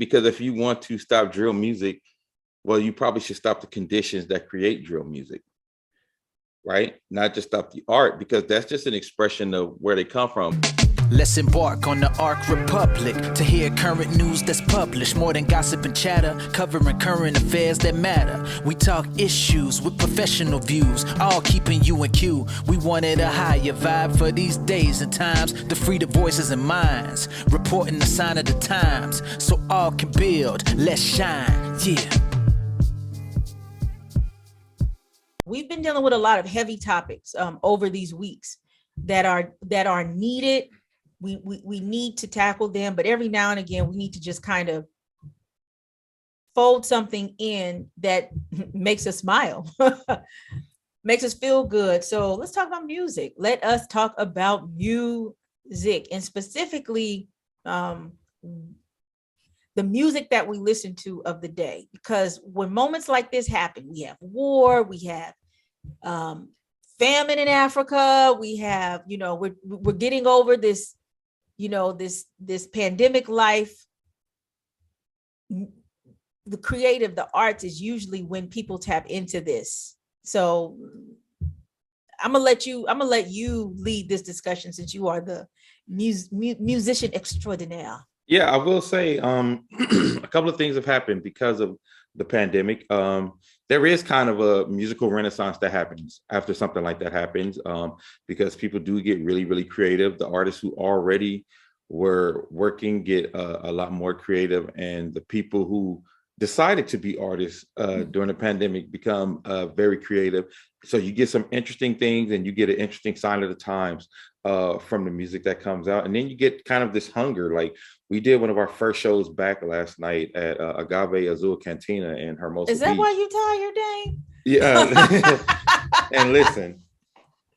Because if you want to stop drill music, well, you probably should stop the conditions that create drill music, right? Not just stop the art, because that's just an expression of where they come from. Let's embark on the Arc Republic to hear current news that's published. More than gossip and chatter, covering current affairs that matter. We talk issues with professional views, all keeping you in queue. We wanted a higher vibe for these days and times to free the voices and minds, reporting the sign of the times so all can build. Let's shine, yeah. We've been dealing with a lot of heavy topics over these weeks that are needed. We need to tackle them, but every now and again, we need to just kind of fold something in that makes us smile, makes us feel good. So let's talk about music. Let us talk about music, and specifically the music that we listen to of the day. Because when moments like this happen, we have war, we have famine in Africa, we have, we're getting over this, this pandemic life. The creative, the arts is usually when people tap into this. So I'm gonna let you lead this discussion, since you are the musician extraordinaire. Yeah, I will say a couple of things have happened because of the pandemic. There is kind of a musical renaissance that happens after something like that happens, because people do get really, really creative. The artists who already were working get a lot more creative, and the people who decided to be artists during the pandemic become very creative. So you get some interesting things, and you get an interesting sign of the times from the music that comes out. And then you get kind of this hunger. Like, we did one of our first shows back last night at Agave Azul Cantina in Hermosa Is that Beach. why you tired, Dame? Yeah. And listen,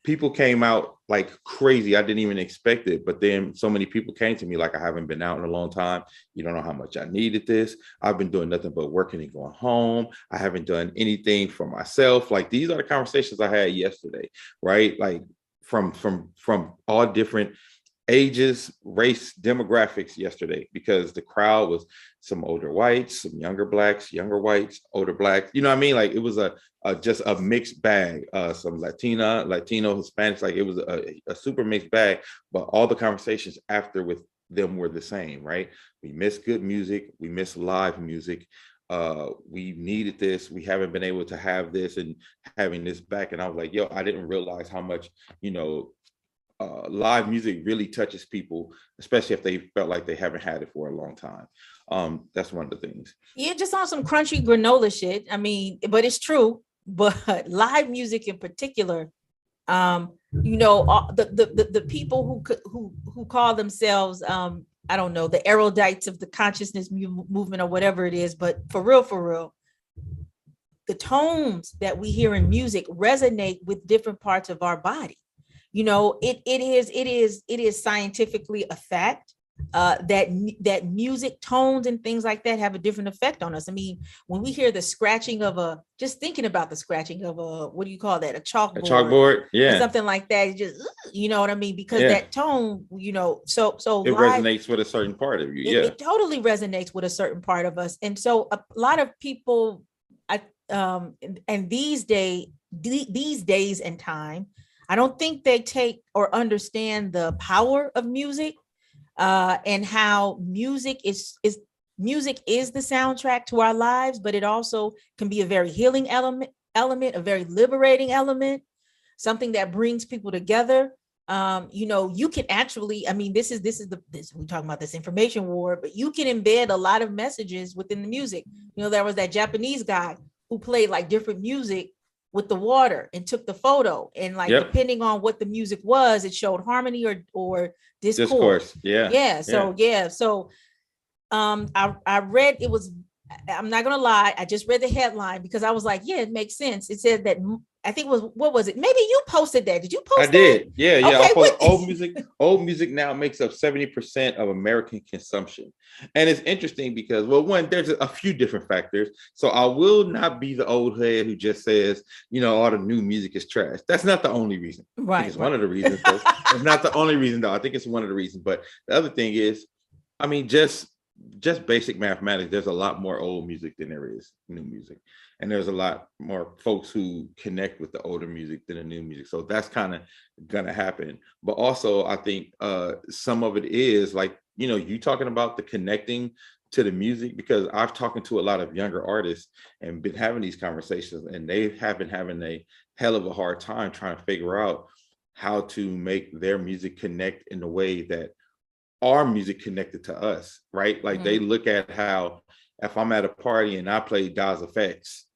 people came out like crazy. I didn't even expect it. But then so many people came to me like, I haven't been out in a long time. You don't know how much I needed this. I've been doing nothing but working and going home. I haven't done anything for myself. Like, these are the conversations I had yesterday, right? Like from all different ages, race, demographics yesterday, because the crowd was some older whites, some younger blacks, younger whites, older blacks. You know what I mean? Like, it was just a mixed bag. Some Latino, Hispanics. Like, it was a super mixed bag. But all the conversations after with them were the same, right? We miss good music. We miss live music. We needed this. We haven't been able to have this, and having this back. And I was like, yo, I didn't realize how much, live music really touches people, especially if they felt like they haven't had it for a long time. That's one of the things. Yeah, just on some crunchy granola shit. I mean, but it's true. But live music in particular, the people who call themselves, I don't know, the erudites of the consciousness movement or whatever it is, but for real, the tones that we hear in music resonate with different parts of our body. It is scientifically a fact that music tones and things like that have a different effect on us. I mean, when we hear the scratching of just thinking about the scratching of what do you call that? A chalkboard, yeah, or something like that. It just, you know what I mean? Because that tone, so it resonates with a certain part of you. It totally resonates with a certain part of us. And so a lot of people, and these days and time, I don't think they take or understand the power of music, and how music is the soundtrack to our lives, but it also can be a very healing element, a very liberating element, something that brings people together. You can actually, I mean, this we're talking about this information war, but you can embed a lot of messages within the music. There was that Japanese guy who played like different music with the water and took the photo, and depending on what the music was, it showed harmony or discourse. So I read, it was, I'm not gonna lie, I just read the headline because I was like, yeah, it makes sense. It said that, I think it was, what was it? Maybe you posted that. Did you post that? I did. Yeah. Okay, I posted old music now makes up 70% of American consumption. And it's interesting because, well, one, there's a few different factors. So I will not be the old head who just says, all the new music is trash. That's not the only reason. Right. It's one of the reasons. It's not the only reason, though. I think it's one of the reasons. But the other thing is, I mean, just just basic mathematics, there's a lot more old music than there is new music. And there's a lot more folks who connect with the older music than the new music. So that's kind of gonna happen. But also I think some of it is like, you know, you talking about the connecting to the music, because I've talking to a lot of younger artists and been having these conversations, and they have been having a hell of a hard time trying to figure out how to make their music connect in the way that our music connected to us, right? Like they look at how if I'm at a party and I play Daz Effects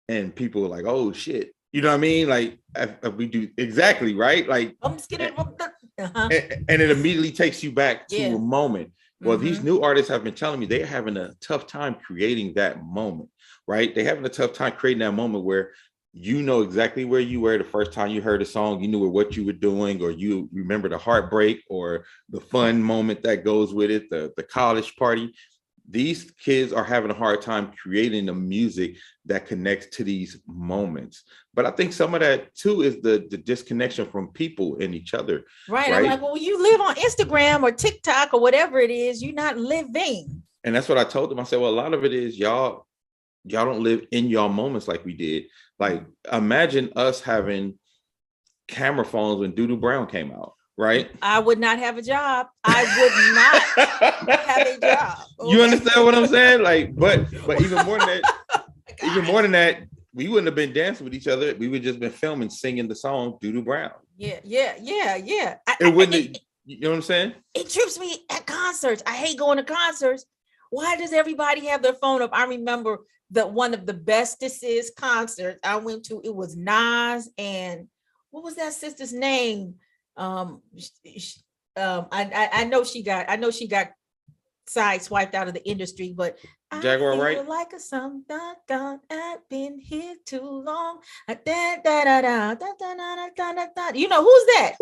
and people are like, oh shit, you know what I mean? Like if we do exactly right, like I'm just kidding. and it immediately takes you back to a moment. Well, these new artists have been telling me they're having a tough time creating that moment, right? They're having a tough time creating that moment where you know exactly where you were the first time you heard a song, you knew what you were doing, or you remember the heartbreak or the fun moment that goes with it, the college party. These kids are having a hard time creating the music that connects to these moments. But I think some of that too is the disconnection from people and each other. Right. I'm like, well, you live on Instagram or TikTok or whatever it is, you're not living. And that's what I told them. I said, well, a lot of it is y'all don't live in y'all moments like we did. Like, imagine us having camera phones when Doodoo Brown came out, right? I would not have a job. I would not have a job. Okay. You understand what I'm saying? Like, but even more than that, we wouldn't have been dancing with each other. We would just been filming, singing the song Doodoo Brown. Yeah. It wouldn't. You know what I'm saying? It trips me at concerts. I hate going to concerts. Why does everybody have their phone up? I remember one of the bestest concerts I went to. It was Nas and what was that sister's name? I know she got sideswiped out of the industry, but Jaguar, I feel right? like a song that I've been here too long. You know who's that?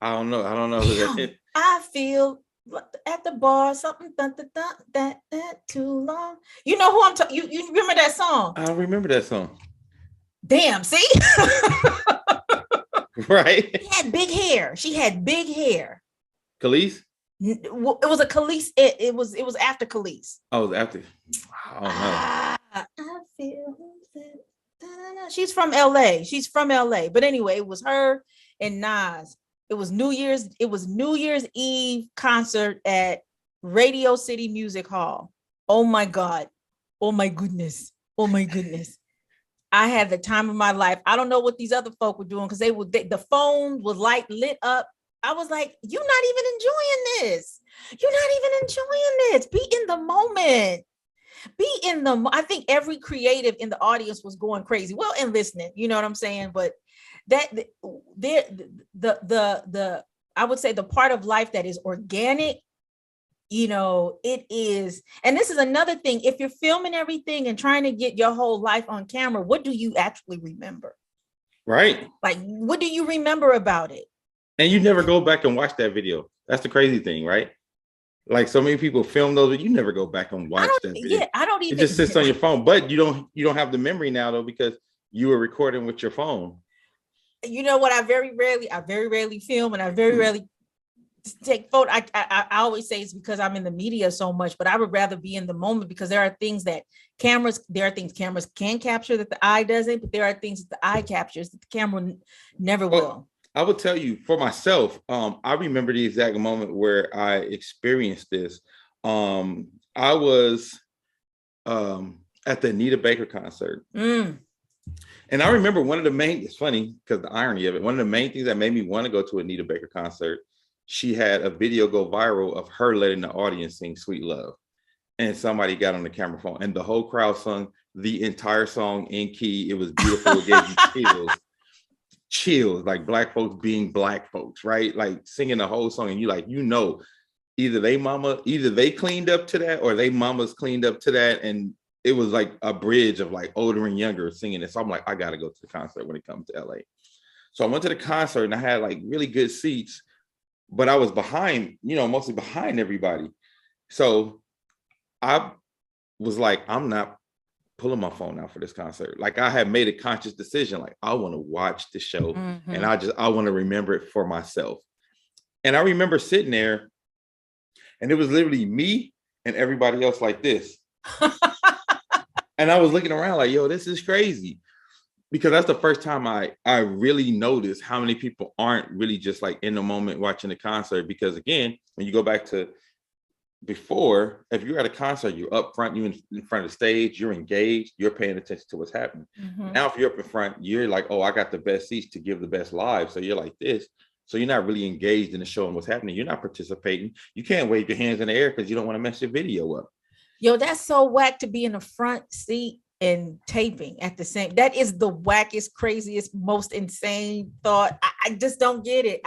I don't know who that is. I feel at the bar something that too long. You know who I'm talking? You remember that song? I remember that song. Damn, see? Right. She had big hair. Khalees? It was a Khalees. It was after Khalees. Oh, it was after. I don't know. I feel that. She's from LA. But anyway, it was her and Nas. It was New Year's Eve concert at Radio City Music Hall. Oh my God. Oh my goodness. I had the time of my life. I don't know what these other folk were doing because the phone was lit up. I was like, you're not even enjoying this. Be in the moment. I think every creative in the audience was going crazy. Well, and listening, you know what I'm saying? But I would say the part of life that is organic, you know, it is. And this is another thing. If you're filming everything and trying to get your whole life on camera, what do you actually remember? Right. Like, what do you remember about it? And you never go back and watch that video. That's the crazy thing, right? Like so many people film those, but you never go back and watch that video. Yeah, I don't even. It just sits on your phone, but you don't have the memory now though, because you were recording with your phone. You know what? I very rarely film, and I very rarely take photo. I always say it's because I'm in the media so much, but I would rather be in the moment because there are things cameras can capture that the eye doesn't, but there are things that the eye captures that the camera never will. I would tell you for myself, I remember the exact moment where I experienced this. I was at the Anita Baker concert. And I remember it's funny because the irony of it, one of the main things that made me want to go to Anita Baker concert, she had a video go viral of her letting the audience sing Sweet Love. And somebody got on the camera phone and the whole crowd sung the entire song in key. It was beautiful. It gave you chills, like Black folks being Black folks, right? Like singing the whole song. And you like, you know, either they cleaned up to that or they mamas cleaned up to that. And it was like a bridge of like older and younger singing it. So I'm like, I got to go to the concert when it comes to LA. So I went to the concert and I had like really good seats, but I was behind, mostly behind everybody. So I was like, I'm not pulling my phone out for this concert. Like I had made a conscious decision, like I want to watch the show and I want to remember it for myself. And I remember sitting there and it was literally me and everybody else like this. And I was looking around like, yo, this is crazy. Because that's the first time I really noticed how many people aren't really just like in the moment watching the concert. Because again, when you go back to before, if you're at a concert, you're up front, you're in front of the stage, you're engaged, you're paying attention to what's happening. Mhm. Now, if you're up in front, you're like, oh, I got the best seats to give the best live. So you're like this. So you're not really engaged in the show and what's happening. You're not participating. You can't wave your hands in the air because you don't want to mess your video up. Yo, that's so whack to be in the front seat and taping at the same. That is the wackest, craziest, most insane thought. I just don't get it.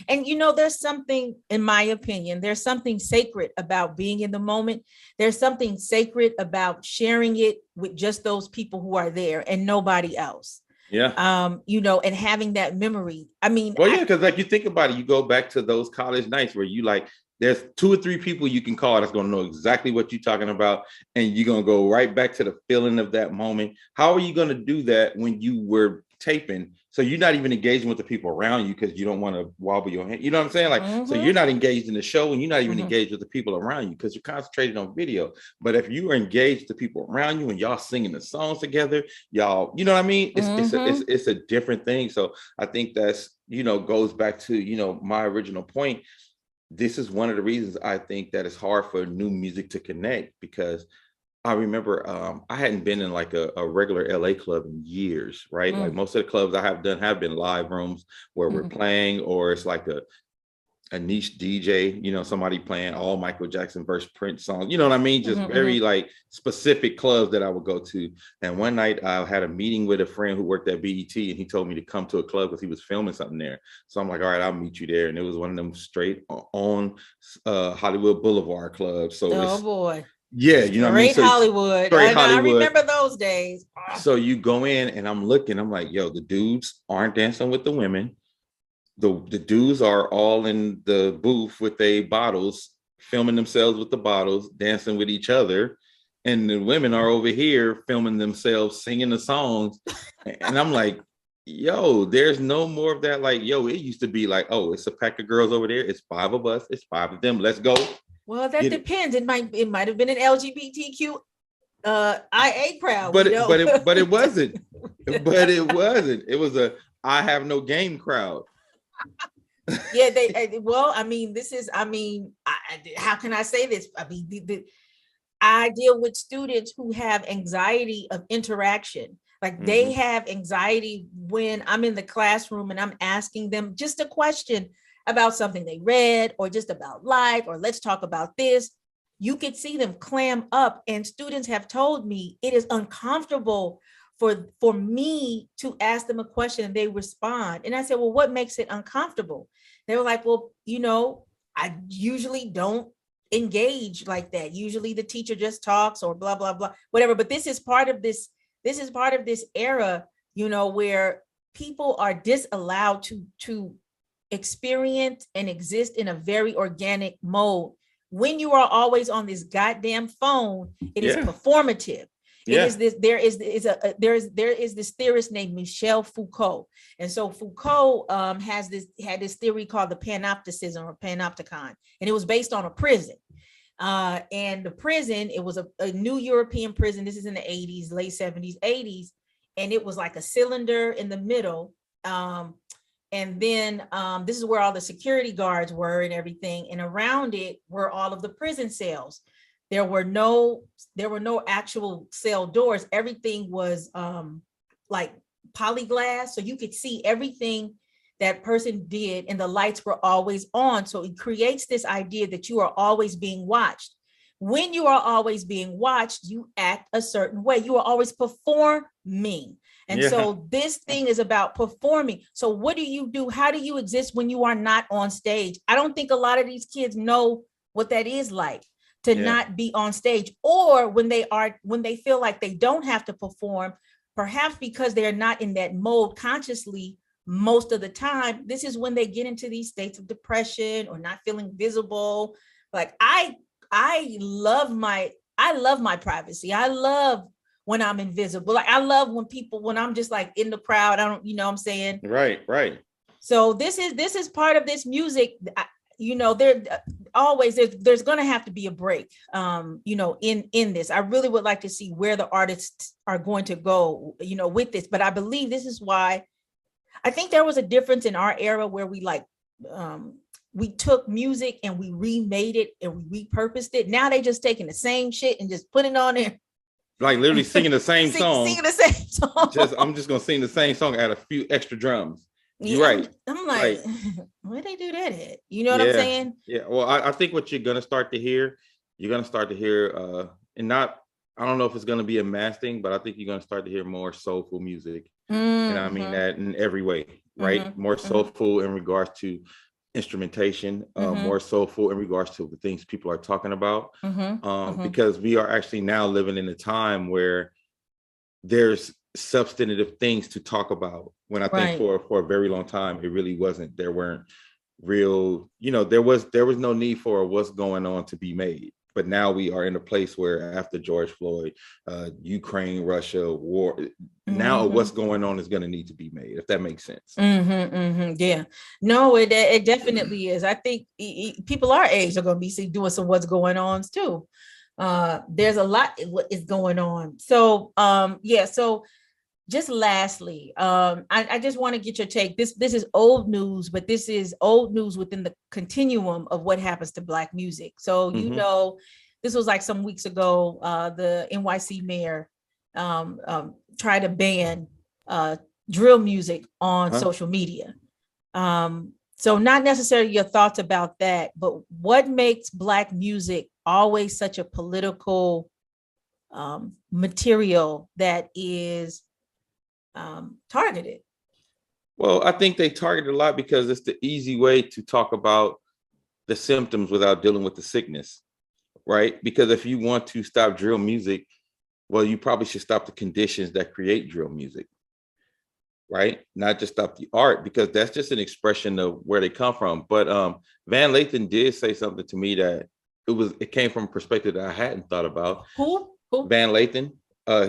And you know, there's something, in my opinion, there's something sacred about being in the moment. There's something sacred about sharing it with just those people who are there and nobody else. Yeah. You know, and having that memory. I mean, well, yeah, because like you think about it, you go back to those college nights where you like, there's 2 or 3 people you can call that's going to know exactly what you're talking about. And you're going to go right back to the feeling of that moment. How are you going to do that when you were taping? So you're not even engaging with the people around you because you don't want to wobble your hand. You know what I'm saying? Like, so you're not engaged in the show and you're not even engaged with the people around you because you're concentrated on video. But if you are engaged with the people around you and y'all singing the songs together, y'all, you know what I mean? It's a different thing. So I think that's, you know, goes back to, you know, my original point. This is one of the reasons I think that it's hard for new music to connect, because I remember I hadn't been in like a regular LA club in years, right? Like most of the clubs I have done have been live rooms where we're playing, or it's like a niche DJ, you know, somebody playing all Michael Jackson versus Prince songs, you know what I mean? Just very like specific clubs that I would go to. And one night I had a meeting with a friend who worked at BET, and he told me to come to a club because he was filming something there. So I'm like, all right, I'll meet you there. And it was one of them straight on Hollywood Boulevard clubs. So oh boy. Yeah, you know what I mean? So Hollywood. Hollywood. I remember those days. So you go in and I'm looking, I'm like, yo, the dudes aren't dancing with the women. The dudes are all in the booth with their bottles, filming themselves with the bottles, dancing with each other. And the women are over here filming themselves, singing the songs. And I'm like, yo, there's no more of that. Like, yo, it used to be like, oh, it's a pack of girls over there. It's 5 of us. It's 5 of them. Let's go. Well, that depends. It might have been an LGBTQ IA crowd. But it wasn't. But it wasn't. It was a I have no game crowd. Yeah, how can I say this? I mean, I deal with students who have anxiety of interaction. Like they have anxiety when I'm in the classroom and I'm asking them just a question about something they read, or just about life, or let's talk about this. You could see them clam up, and students have told me it is uncomfortable for me to ask them a question and they respond. And I said, well, what makes it uncomfortable? They were like, well, you know, I usually don't engage like that. Usually the teacher just talks or blah, blah, blah, whatever. But this is part of this era, you know, where people are disallowed to experience and exist in a very organic mode. When you are always on this goddamn phone, it is performative. There is this theorist named Michel Foucault. And so Foucault had this theory called the panopticism or panopticon, and it was based on a prison. And the prison, it was a new European prison. This is in the 80s, late 70s, 80s. And it was like a cylinder in the middle. And then this is where all the security guards were and everything. And around it were all of the prison cells. There were no actual cell doors. Everything was like polyglass. So you could see everything that person did, and the lights were always on. So it creates this idea that you are always being watched. When you are always being watched, you act a certain way. You are always performing. And so this thing is about performing. So what do you do? How do you exist when you are not on stage? I don't think a lot of these kids know what that is like, to not be on stage, or when they feel like they don't have to perform, perhaps because they're not in that mode consciously most of the time. This is when they get into these states of depression or not feeling visible. Like I love my privacy. I love when I'm invisible. Like I love when I'm just like in the crowd. I don't, you know what I'm saying? Right. So this is part of this music. there always there's going to have to be a break, in this. I really would like to see where the artists are going to go, with this. But I believe this is why I think there was a difference in our era where we took music and we remade it and we repurposed it. Now they just taking the same shit and just putting it on there. Like literally singing the same song. Singing the same song. I'm just gonna sing the same song, add a few extra drums. You're Yeah, right. I'm like, where they do that at? You know what I'm saying? Yeah. Well, I think what you're gonna start to hear, and not, I don't know if it's gonna be a mass thing, but I think you're gonna start to hear more soulful music. And I mean that in every way, right? More soulful in regards to instrumentation, more soulful in regards to the things people are talking about. Because we are actually now living in a time where there's substantive things to talk about. When I think for a very long time, it really wasn't. There weren't real, there was no need for what's going on to be made. But now we are in a place where after George Floyd, Ukraine, Russia, war, now what's going on is going to need to be made, if that makes sense. Yeah, no, it definitely is. I think people our age are going to be doing some what's going on too. There's a lot what is going on. So, so just lastly, I just want to get your take. This is old news, but this is old news within the continuum of what happens to Black music. So, this was like some weeks ago, the NYC mayor tried to ban drill music on social media. So not necessarily your thoughts about that, but what makes Black music always such a political material that is targeted? Well, I think they target a lot because it's the easy way to talk about the symptoms without dealing with the sickness, right? Because if you want to stop drill music, well, you probably should stop the conditions that create drill music, right? Not just stop the art, because that's just an expression of where they come from. But Van Lathan did say something to me that it came from a perspective that I hadn't thought about. Who? Van Lathan. The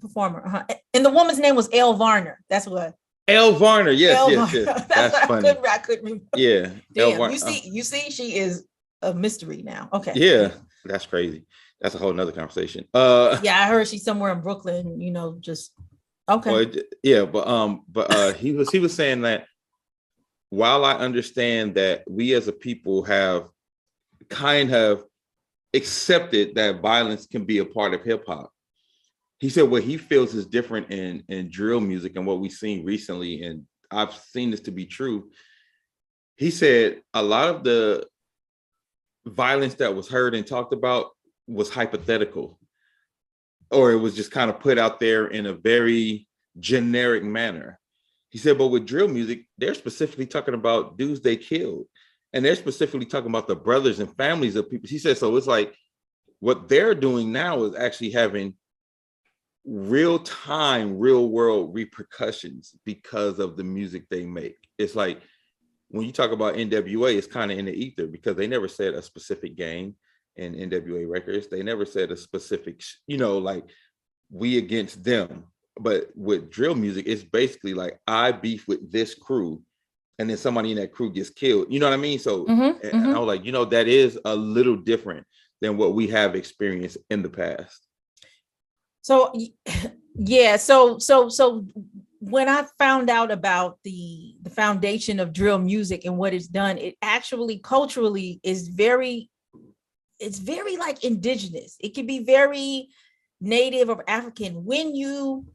performer. And the woman's name was Elle Varner. That's what. Elle Varner, yes. That's funny. I couldn't remember. Yeah. Damn, you see, she is a mystery now. Okay. Yeah, that's crazy. That's a whole nother conversation. I heard she's somewhere in Brooklyn. Just okay. Well, but he was saying that while I understand that we as a people have kind of accepted that violence can be a part of hip hop, he said what he feels is different in drill music and what we've seen recently, and I've seen this to be true. He said a lot of the violence that was heard and talked about was hypothetical, or it was just kind of put out there in a very generic manner. He said, but with drill music, they're specifically talking about dudes they killed. And they're specifically talking about the brothers and families of people. He said, so it's like what they're doing now is actually having real time, real world repercussions because of the music they make. It's like when you talk about NWA, it's kind of in the ether because they never said a specific gang in NWA records. They never said a specific, like we against them. But with drill music, it's basically like I beef with this crew, and then somebody in that crew gets killed. You know what I mean? So and I was like, that is a little different than what we have experienced in the past. So yeah, so when I found out about the foundation of drill music and what it's done, it actually culturally is it's very like indigenous. It can be very Native or African. When you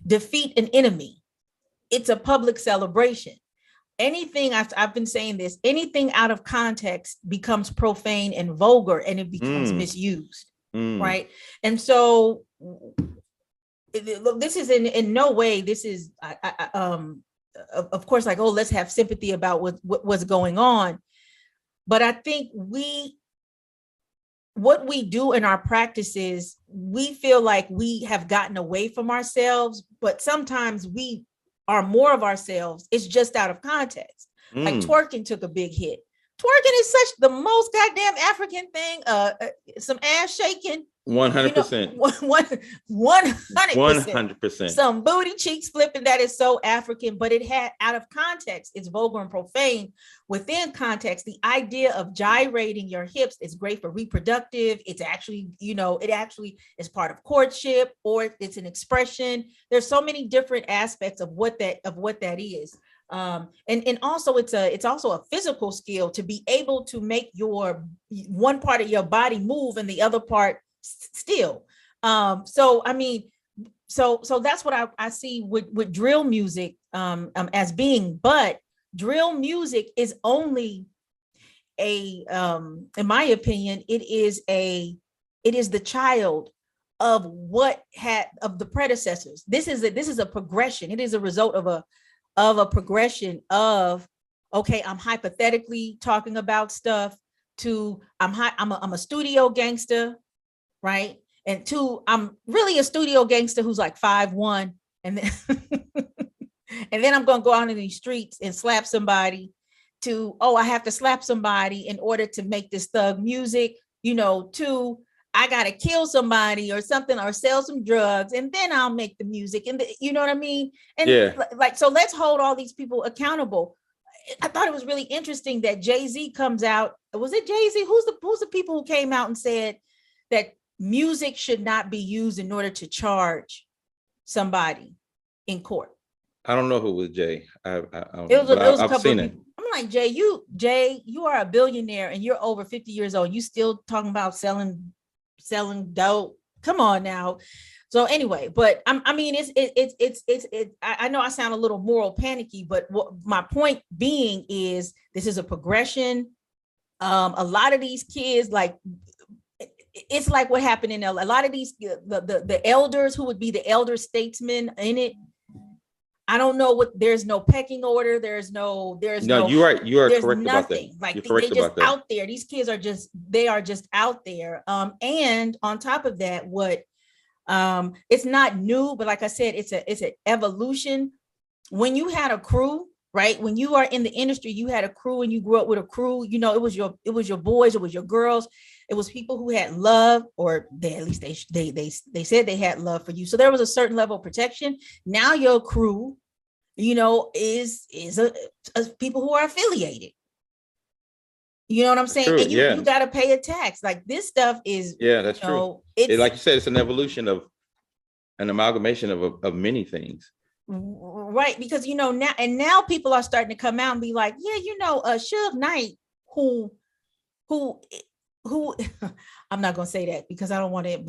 defeat an enemy, it's a public celebration. Anything, I've been saying this, anything out of context becomes profane and vulgar, and it becomes misused, right? And so this is in no way, this is, of course, like, oh, let's have sympathy about what's going on. But I think what we do in our practices, we feel like we have gotten away from ourselves, but sometimes we are more of ourselves. It's just out of context. Like twerking took a big hit. Twerking is such the most goddamn African thing. Some ass shaking. 100%. 100%. 100%. Some booty cheeks flipping that is so African, but it had out of context. It's vulgar and profane. Within context, the idea of gyrating your hips is great for reproductive. It's actually, it actually is part of courtship, or it's an expression. There's so many different aspects of what that is. And also it's also a physical skill to be able to make your one part of your body move and the other part still. So that's what I see with drill music as being, but drill music is only in my opinion, it is the child of of the predecessors. This is a progression. It is a result of a progression of, okay, I'm hypothetically talking about stuff, to I'm a studio gangster, right? And two, I'm really a studio gangster who's like 5'1", and then and then I'm gonna go out in these streets and slap somebody, to, oh, I have to slap somebody in order to make this thug music, to, I gotta kill somebody or something, or sell some drugs, and then I'll make the music. And you know what I mean? And so let's hold all these people accountable. I thought it was really interesting that Jay-Z comes out. Was it Jay-Z? Who's the people who came out and said that music should not be used in order to charge somebody in court? I don't know who was Jay. It was a couple of people. I'm like, Jay, you are a billionaire and you're over 50 years old. You still talking about selling dope? Come on now. So anyway, but I mean, I know I sound a little moral panicky, but what my point being is, this is a progression. A lot of these kids, like, it's like what happened in a lot of these, the elders who would be the elder statesmen in it. I don't know what, there's no pecking order. There's no, you're right. You are correct nothing. about that. Like, you're correct they just about that. out there. These kids are just out there. And on top of that, it's not new, but like I said, it's an evolution. When you had a crew, right? When you are in the industry, you had a crew and you grew up with a crew, it was your boys, it was your girls. It was people who had love, or at least they said they had love for you. So there was a certain level of protection. Now your crew, is people who are affiliated. You know what I'm saying? True, and you got to pay a tax. Like, this stuff is, that's true. It's like you said, it's an evolution of an amalgamation of many things. Right, because now people are starting to come out and be like, Suge Knight, who I'm not gonna say that because I don't want to.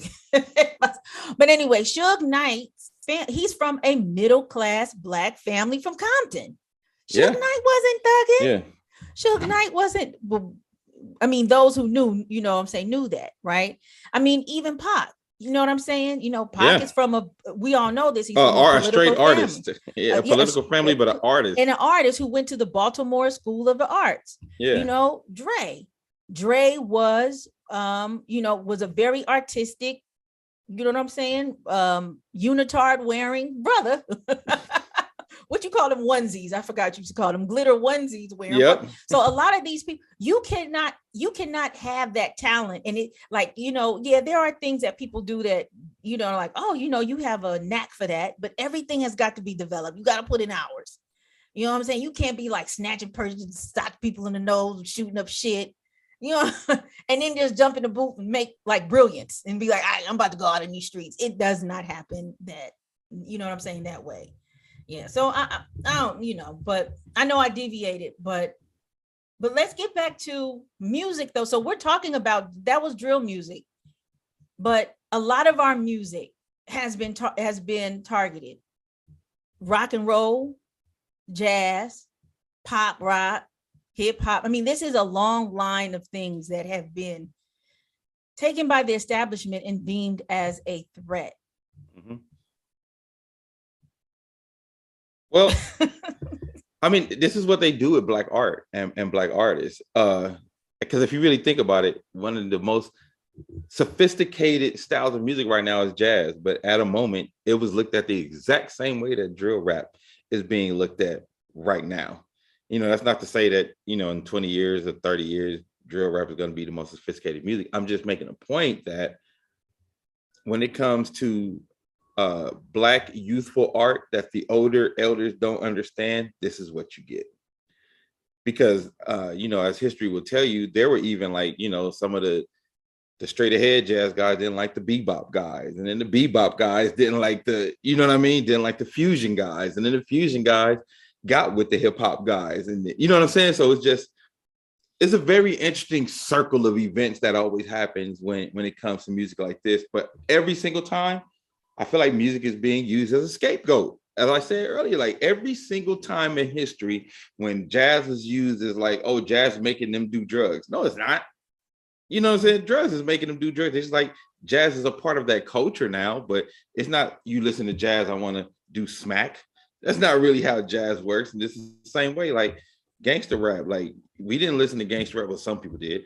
But anyway, Suge Knight, he's from a middle class Black family from Compton. Suge Knight wasn't thugging. Yeah. Suge Knight wasn't. I mean, those who knew, knew that, right? I mean, even Pac. You know what I'm saying? Pac is from we all know this. He's from a straight artist. Yeah, a political family, but an artist. And an artist who went to the Baltimore School of the Arts. Yeah. Dre was, was a very artistic, you know what I'm saying? Unitard wearing brother. What you call them, onesies? I forgot you used to call them glitter onesies wearing. Yep. So a lot of these people, you cannot have that talent. And it, like, there are things that people do that, like, oh, you have a knack for that, but everything has got to be developed. You got to put in hours. You know what I'm saying? You can't be like snatching purses, stock people in the nose, shooting up shit, and then just jump in the booth and make like brilliance and be like, I'm about to go out in these streets. It does not happen that, you know what I'm saying, that way. Yeah. So I don't, but I know I deviated, but let's get back to music though. So we're talking about, that was drill music, but a lot of our music has been targeted. Rock and roll, jazz, pop, rock, hip hop. I mean, this is a long line of things that have been taken by the establishment and deemed as a threat. Mm-hmm. Well, I mean, this is what they do with Black art and Black artists. Because if you really think about it, one of the most sophisticated styles of music right now is jazz. But at a moment, it was looked at the exact same way that drill rap is being looked at right now. That's not to say that, in 20 years or 30 years, drill rap is going to be the most sophisticated music. I'm just making a point that when it comes to Black youthful art that the older elders don't understand, this is what you get. Because as history will tell you, there were even like, some of the straight ahead jazz guys didn't like the bebop guys, and then the bebop guys didn't like didn't like the fusion guys, and then the fusion guys got with the hip hop guys, and you know what I'm saying? So it's a very interesting circle of events that always happens when it comes to music like this. But every single time, I feel like music is being used as a scapegoat. As I said earlier, like every single time in history when jazz is used as like, oh, jazz is making them do drugs. No, it's not. You know what I'm saying? Drugs is making them do drugs. It's like jazz is a part of that culture now, but it's not you listen to jazz, I want to do smack. That's not really how jazz works. And this is the same way, like gangster rap. Like we didn't listen to gangster rap, well, some people did.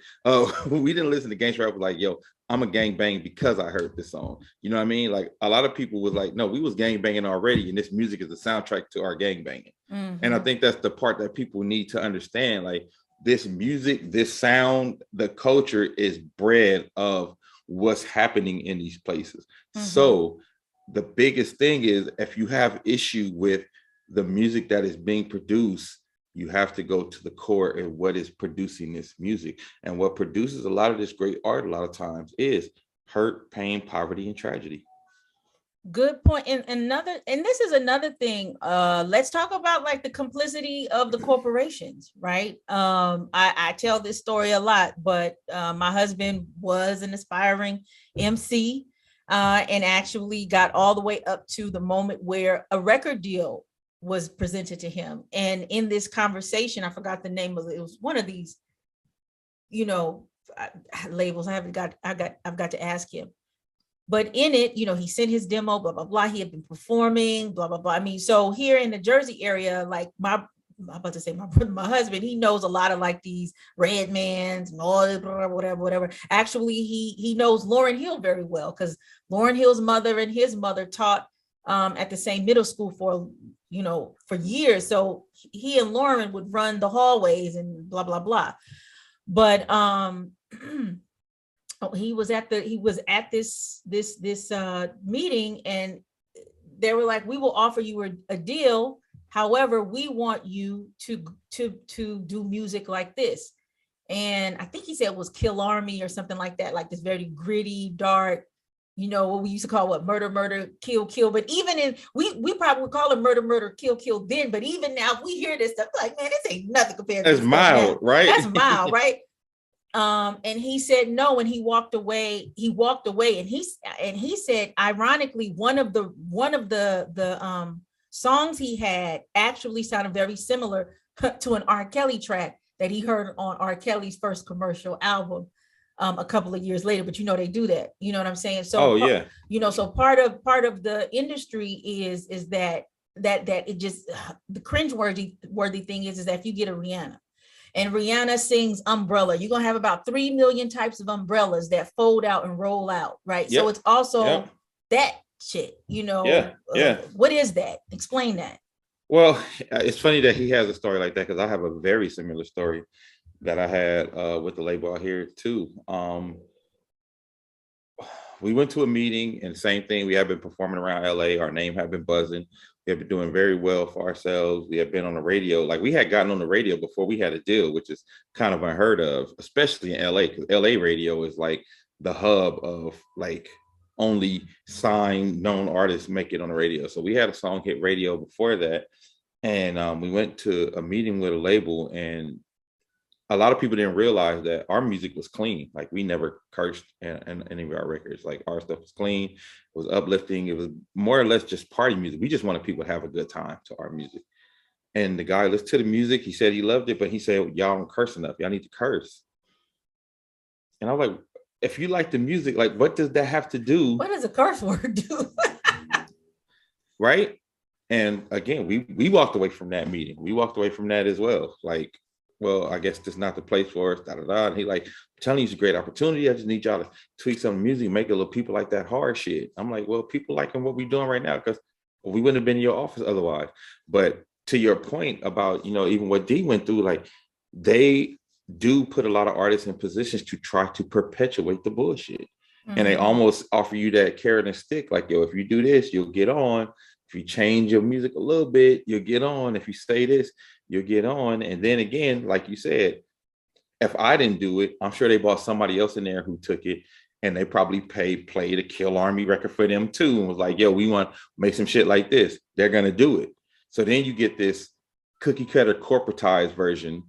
We didn't listen to gangster rap like, yo, I'm a gangbang because I heard this song. You know what I mean? Like a lot of people was like, no, we was gangbanging already, and this music is the soundtrack to our gangbanging. Mm-hmm. And I think that's the part that people need to understand. Like this music, this sound, the culture is bred of what's happening in these places. Mm-hmm. So the biggest thing is if you have issue with the music that is being produced, you have to go to the core of what is producing this music. And what produces a lot of this great art a lot of times is hurt, pain, poverty, and tragedy. Good point. And this is another thing. Let's talk about like the complicity of the corporations, right? I tell this story a lot, but my husband was an aspiring MC and actually got all the way up to the moment where a record deal was presented to him. And in this conversation, I forgot the name of it. It was one of these, labels. I've got to ask him. But in it, he sent his demo, blah, blah, blah. He had been performing, blah, blah, blah. I mean, so here in the Jersey area, like my husband, he knows a lot of like these Redmans and all this, whatever. Actually, he knows Lauryn Hill very well because Lauryn Hill's mother and his mother taught at the same middle school for years. So he and Lauryn would run the hallways and blah, blah, blah. But he was at this meeting, and they were like, we will offer you a deal. However, we want you to do music like this. And I think he said it was Kill Army or something like that, like this very gritty, dark, what we used to call murder, kill. But even in, we probably would call it murder, kill then. But even now, if we hear this stuff, like, man, this ain't nothing compared to that's mild, right? That's mild, right? And he said no, and he walked away. And he said, ironically, one of the songs he had actually sounded very similar to an R. Kelly track that he heard on R. Kelly's first commercial album a couple of years later. But they do that. You know what I'm saying? So so part of the industry is that it just, the cringeworthy thing is that if you get a Rihanna, and Rihanna sings Umbrella, you're going to have about 3 million types of umbrellas that fold out and roll out, right? Yep. So it's also that shit, what is that? Explain that. Well, it's funny that he has a story like that, because I have a very similar story that I had with the label out here too. We went to a meeting, and same thing, we have been performing around LA. Our name had been buzzing. We have been doing very well for ourselves. We have been on the radio. Like, we had gotten on the radio before we had a deal, which is kind of unheard of, especially in LA, because LA radio is like the hub of like only signed known artists make it on the radio. So we had a song hit radio before that. And we went to a meeting with a label, and a lot of people didn't realize that our music was clean. Like, we never cursed in any of our records. Like, our stuff was clean, it was uplifting. It was more or less just party music. We just wanted people to have a good time to our music. And the guy listened to the music. He said he loved it, but he said, y'all don't curse enough. Y'all need to curse. And I was like, if you like the music, like, what does that have to do? What does a curse word do? Right? And again, we walked away from that meeting. We walked away from that as well. Like, well, I guess this is not the place for us, And he like, I'm telling you, it's a great opportunity. I just need y'all to tweak some music, make it a little people like that hard shit. I'm like, well, people liking what we're doing right now, because we wouldn't have been in your office otherwise. But to your point about, even what D went through, like, they do put a lot of artists in positions to try to perpetuate the bullshit. And they almost offer you that carrot and stick, like, yo, if you do this, you'll get on. If you change your music a little bit, you'll get on. If you say this, you'll get on. And then again, like you said, if I didn't do it, I'm sure they brought somebody else in there who took it, and they probably played a Kill Army record for them too, and was like, yo, we want to make some shit like this. They're going to do it. So then you get this cookie cutter corporatized version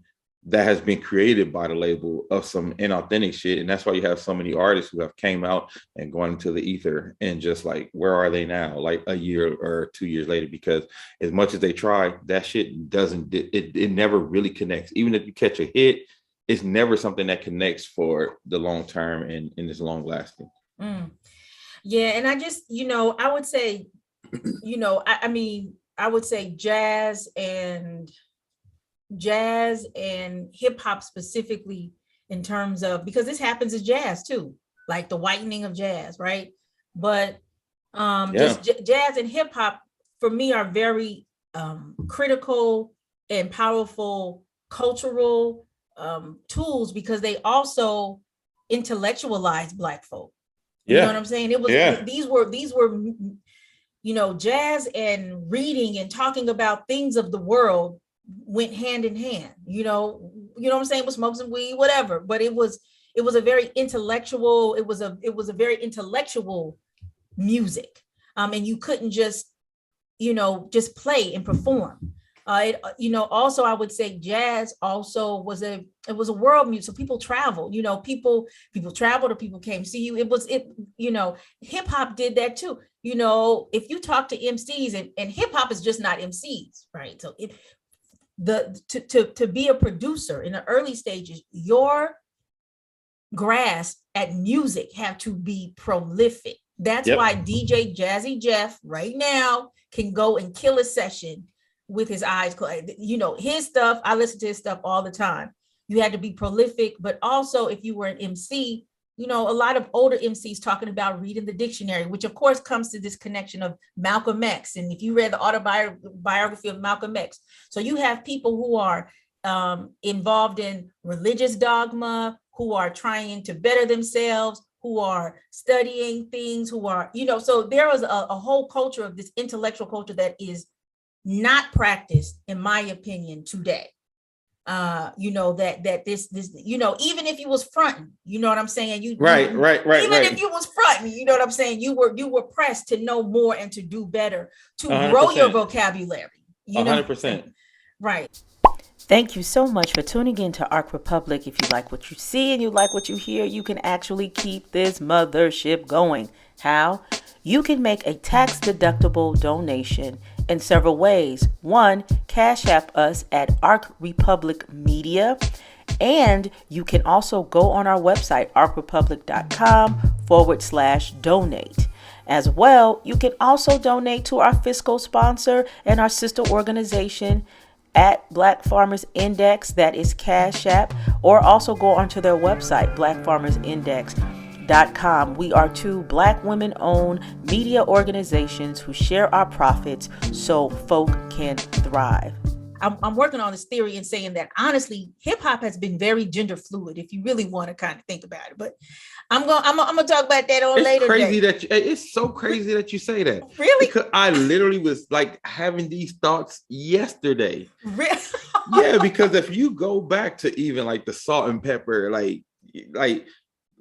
that has been created by the label of some inauthentic shit. And that's why you have so many artists who have came out and gone into the ether and just like, where are they now? Like a year or 2 years later, because as much as they try, that shit it never really connects. Even if you catch a hit, it's never something that connects for the long term and is long lasting. Yeah. And I just, I would say, I would say jazz and hip hop specifically, in terms of, because this happens in jazz too, like the whitening of jazz, right? But just jazz and hip hop for me are very critical and powerful cultural tools, because they also intellectualize Black folk. You know what I'm saying? It was these were jazz and reading and talking about things of the world went hand in hand. You know what I'm saying, with smoke some weed, whatever. But it was a very intellectual. It was a very intellectual music, and you couldn't just play and perform. Also, I would say jazz also was a world music. So people travel, people traveled, or people came see you. Hip hop did that too. If you talk to MCs, and hip hop is just not MCs, right? So to be a producer in the early stages, your grasp at music have to be prolific. That's why DJ Jazzy Jeff right now can go and kill a session with his eyes closed. His stuff, I listen to his stuff all the time. You had to be prolific, but also if you were an MC, a lot of older MCs talking about reading the dictionary, which of course comes to this connection of Malcolm X. And if you read the autobiography of Malcolm X, so you have people who are involved in religious dogma, who are trying to better themselves, who are studying things, who are, so there was a whole culture of this intellectual culture that is not practiced, in my opinion, today. That this, even if you was fronting, you know what I'm saying? Right. If you was fronting, you know what I'm saying? You were pressed to know more and to do better, to 100%. Grow your vocabulary. 100%. Right. Thank you so much for tuning in to Arc Republic. If you like what you see and you like what you hear, you can actually keep this mothership going. How? You can make a tax-deductible donation in several ways. One, Cash App us at Arc Republic Media. And you can also go on our website, arcrepublic.com/donate. As well, you can also donate to our fiscal sponsor and our sister organization at Black Farmers Index, that is Cash App, or also go onto their website, blackfarmersindex.com. We are two Black women-owned media organizations who share our profits so folk can thrive. I'm working on this theory and saying that honestly, hip hop has been very gender fluid, if you really want to kind of think about it. But I'm gonna talk about that on later. It's so crazy that you say that. Really? Because I literally was like having these thoughts yesterday. Really? Yeah, because if you go back to even like the Salt and Pepper, like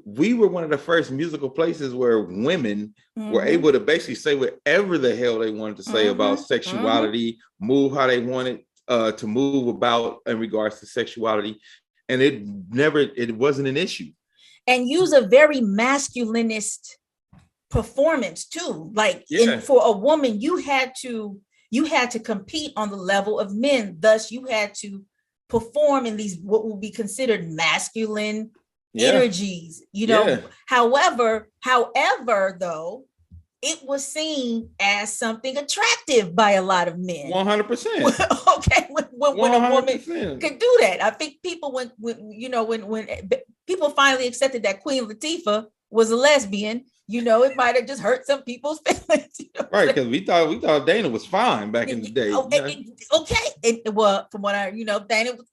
we were one of the first musical places where women were able to basically say whatever the hell they wanted to say about sexuality, move how they wanted to move about in regards to sexuality, and it wasn't an issue. And use a very masculinist performance too. For a woman, you had to compete on the level of men. Thus, you had to perform in these what will be considered masculine energies. However, though, it was seen as something attractive by a lot of men. 100%. Okay, when a woman could do that, I think people when people finally accepted that Queen Latifah was a lesbian, it might have just hurt some people's feelings. Right, because we thought Dana was fine back in the day. Okay, from what I Dana was,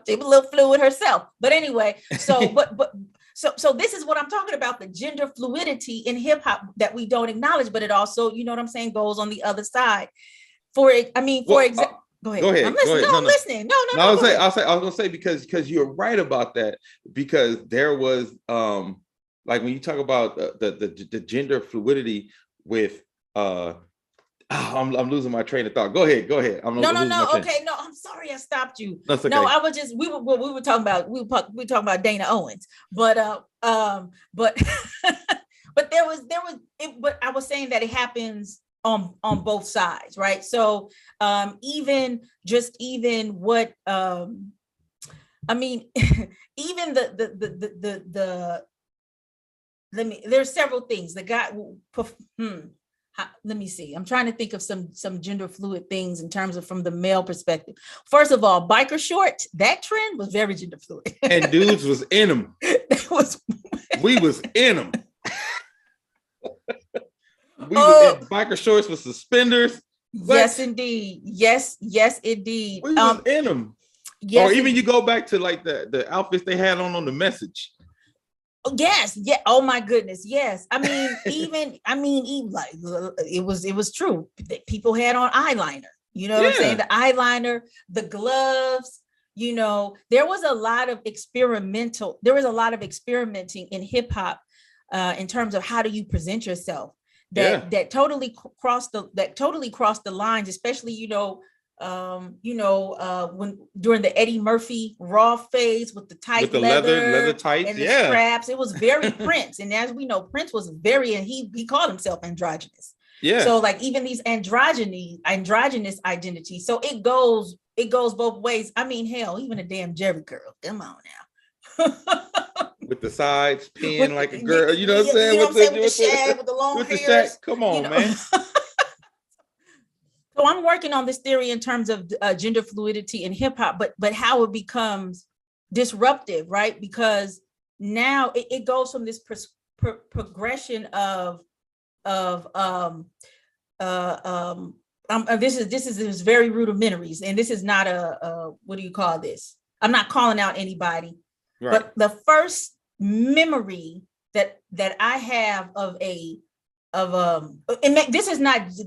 she was a little fluid herself. But anyway, so So this is what I'm talking about, the gender fluidity in hip hop that we don't acknowledge, but it also, you know what I'm saying, goes on the other side. For example, go ahead. Go ahead. I'm listening. No, I'm listening. No. I was gonna say because you're right about that, because there was like when you talk about the gender fluidity with I'm losing my train of thought. Go ahead. No. Okay, no, I'm sorry I stopped you. That's okay. No, I was just we were talking about Dana Owens, but but but but I was saying that it happens on both sides, right? So even what I mean, even the there's several things. The guy let me see. I'm trying to think of some gender fluid things in terms of from the male perspective. First of all, biker shorts, that trend was very gender fluid. And dudes was in them. We was in them. We was in biker shorts with suspenders. Yes, indeed. Yes, indeed. We was in them. Yes, or even you go back to like the outfits they had on the Message. Yes, yeah. Oh my goodness, yes. I mean, even like it was true. People had on eyeliner. You know what I'm saying? The eyeliner, the gloves. You know, there was a lot of experimenting in hip hop in terms of how do you present yourself. That totally crossed the lines, especially when during the Eddie Murphy Raw phase with the tight with the leather tights and the straps, it was very Prince. And as we know, Prince was and he called himself androgynous. Yeah. So like even these androgynous identities. So it goes both ways. I mean, hell, even a damn Jerry curl. Come on now. With the sides pinned like a girl, you know what I'm saying? With the shag, with the long hair. Come on, man. So I'm working on this theory in terms of gender fluidity in hip hop, but how it becomes disruptive, right? Because now it goes from this progression of this is very rudimentaries, and this is not a what do you call this? I'm not calling out anybody, right. But the first memory that I have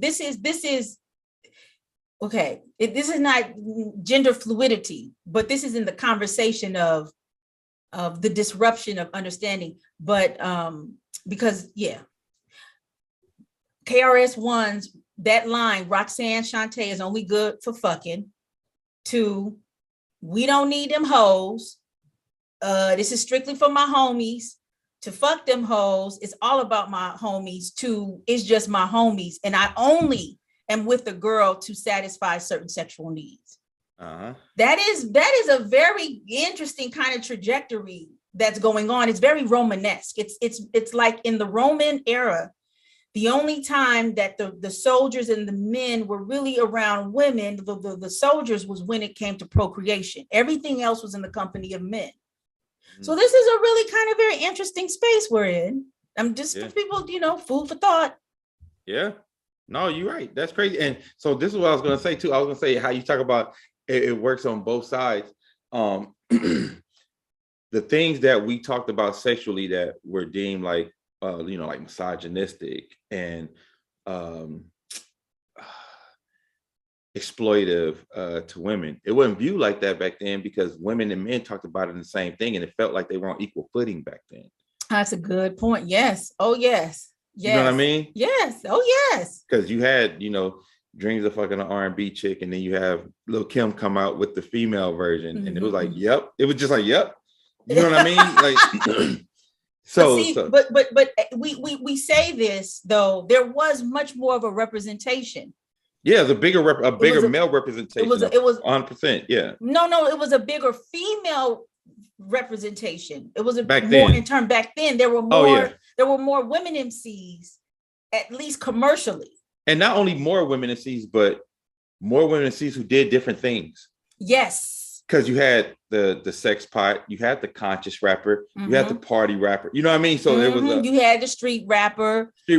this is okay, this is not gender fluidity, but this is in the conversation of the disruption of understanding. But because KRS-One's that line, Roxanne Shante is only good for fucking. 2, we don't need them hoes. This is strictly for my homies. To fuck them hoes, it's all about my homies. 2, it's just my homies, and I only am with the girl to satisfy certain sexual needs. That is a very interesting kind of trajectory that's going on. It's very Romanesque. It's like in the Roman era, the only time that the soldiers and the men were really around women, the soldiers, was when it came to procreation. Everything else was in the company of men. So this is a really kind of very interesting space we're in. I'm just for people, food for thought. Yeah. No, you're right. That's crazy. And so this is what I was going to say too. I was going to say how you talk about it works on both sides. The things that we talked about sexually that were deemed like, like misogynistic and exploitive to women. It wasn't viewed like that back then because women and men talked about it in the same thing, and it felt like they were on equal footing back then. That's a good point. Yes. Oh, yes. Yes. You know what I mean? Yes. Oh, yes. Because you had, Dreams of Fucking an R&B chick, and then you have Lil' Kim come out with the female version, and it was like, yep. It was just like, yep. You know what I mean? Like, but we say this though. There was much more of a representation. Yeah, the bigger male representation. It was 100%. Yeah. No, it was a bigger female representation. It was back then there were more women MCs, at least commercially. And not only more women MCs, but more women MCs who did different things. Yes. Because you had the sex pot, you had the conscious rapper, you had the party rapper. You know what I mean? So it was you had the street rapper. So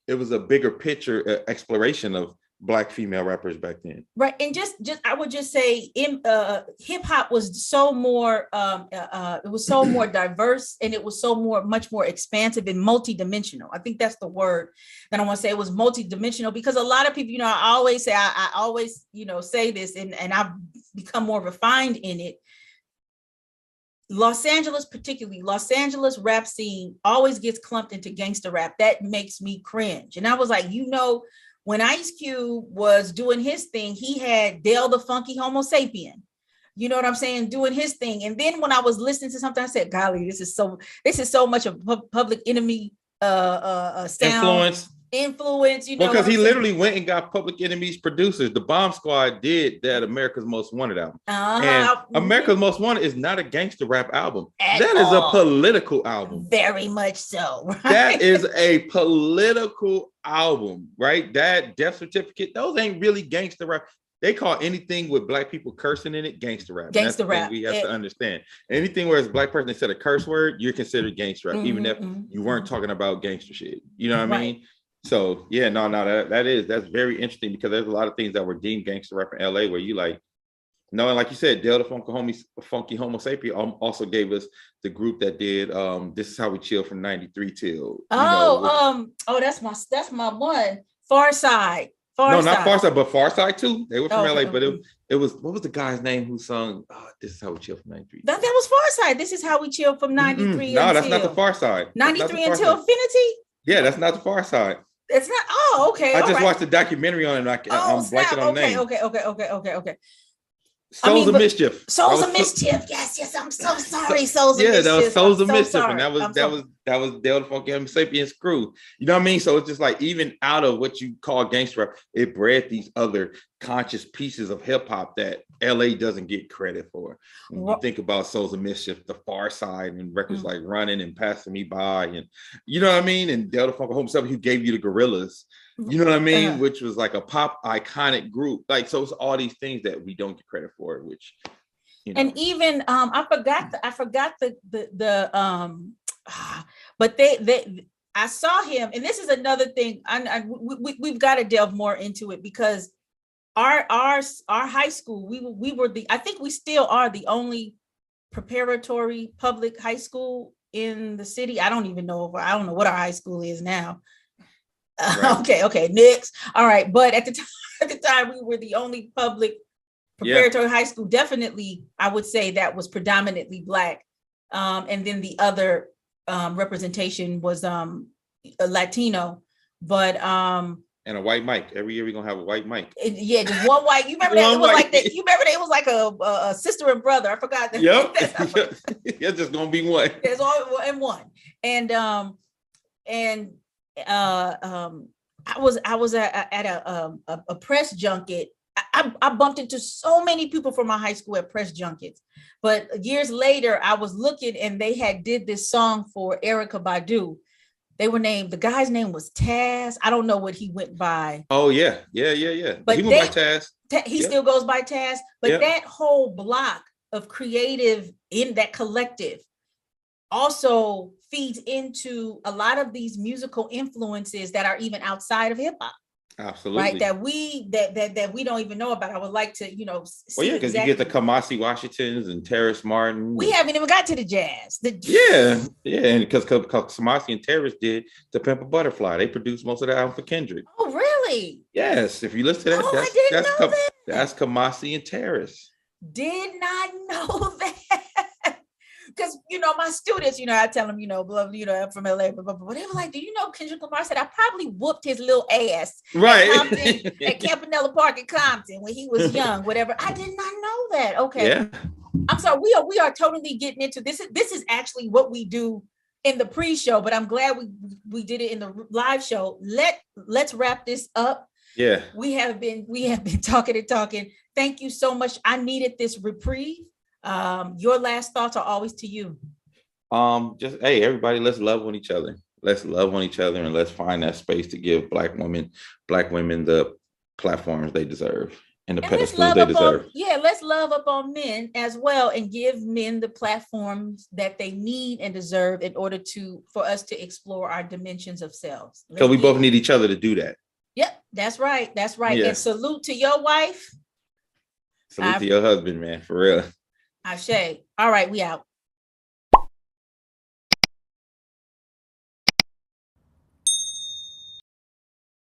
it was a bigger picture exploration of Black female rappers back then. Right. And just I would just say hip hop was so more it was so more diverse, and it was so much more expansive and multidimensional. I think that's the word that I want to say. It was multidimensional because a lot of people, I always say, I always, say this, and I've become more refined in it. Los Angeles rap scene always gets clumped into gangster rap. That makes me cringe. And I was like, when Ice Cube was doing his thing, he had Dale the Funky Homo Sapien. You know what I'm saying? Doing his thing. And then when I was listening to something, I said, golly, this is so much of Public Enemy sound. Influence, because he literally went and got Public Enemy's producers. The Bomb Squad did that America's Most Wanted album. And America's Most Wanted is not a gangster rap album. That is a political album. Very much so. Right? That is a political album, right? That Death Certificate, those ain't really gangster rap. They call anything with Black people cursing in it gangster rap. Gangster rap. We have to understand. Anything where it's a Black person that said a curse word, you're considered gangster rap, even if you weren't talking about gangster shit. You know what I mean? So yeah, that's very interesting, because there's a lot of things that were deemed gangster rap in LA where you like, no, and like you said, Dale the Funky Homo Sapien also gave us the group that did This Is How We Chill from 93 till that's my one. Far Side. No, not Far Side, but Far Side too. They were from LA, but it was, what was the guy's name who sung This Is How We Chill from 93? That was Far Side. This Is How We Chill from 93. No, that's not the Far Side. 93 until Infinity? Yeah, that's not the Far Side. It's not. Oh, okay. I just watched the documentary on it. I'm blanking on the name. Okay. Souls of Mischief. Souls of Mischief. Yes. I'm so sorry. Souls of Mischief. Yeah, that was Souls of Mischief, and that was Dale the Funky Homo Sapiens crew. You know what I mean? So it's just like, even out of what you call gangster rap, it bred these other conscious pieces of hip hop that LA doesn't get credit for. When you think about Souls of Mischief, The Far Side, and records like Running and Passing Me By, and you know what I mean? And Dale the Funky Homo Sapiens, who gave you the Gorillas. You know what I mean? Which was like a pop iconic group. Like, so it's all these things that we don't get credit for, which, and even I forgot but I saw him, and this is another thing. We've got to delve more into it, because our high school, we were I think we still are the only preparatory public high school in the city. I don't know what our high school is now. Right. Okay, next. All right, but at the time we were the only public preparatory high school. Definitely, I would say that was predominantly Black, and then the other representation was Latino, but and a white mic. Every year we're gonna have a white mic. Just one white. You remember that? It was like that. You remember that it was like a sister and brother. I forgot that. Yep. It's just gonna be one. There's all in one, and I was at a press junket. I bumped into so many people from my high school at press junkets, but years later I was looking, and they had did this song for Erykah Badu. The guy's name was Taz. I don't know what he went by. Oh yeah. But he went by Taz. He still goes by Taz, but that whole block of creative in that collective also feeds into a lot of these musical influences that are even outside of hip hop. Absolutely. Right. That we don't even know about. I would like to, well, yeah, because you get the Kamasi Washingtons and Terrace Martin. We haven't even got to the jazz. And because Kamasi and Terrace did To Pimp a Butterfly. They produced most of the album for Kendrick. Oh, really? Yes. If you listen to that, I didn't know that. That's Kamasi and Terrace. Did not know that. Because, my students, I tell them, I'm from LA, but they were like, do you know Kendrick Lamar said I probably whooped his little ass at Campanella Park in Compton when he was young, whatever. I did not know that. Okay. Yeah. I'm sorry. We are totally getting into this. This is actually what we do in the pre-show, but I'm glad we did it in the live show. Let's wrap this up. Yeah. We have been talking and talking. Thank you so much. I needed this reprieve. Your last thoughts are always to you. Just, hey, everybody, let's love on each other. Let's love on each other, and let's find that space to give Black women the platforms they deserve and the pedestals they deserve. Let's love up on men as well, and give men the platforms that they need and deserve in order for us to explore our dimensions of selves. So we both need each other to do that. Yep, that's right. That's right. Yeah. And salute to your wife. Salute to your husband, man, for real. Ashe. All right, we out.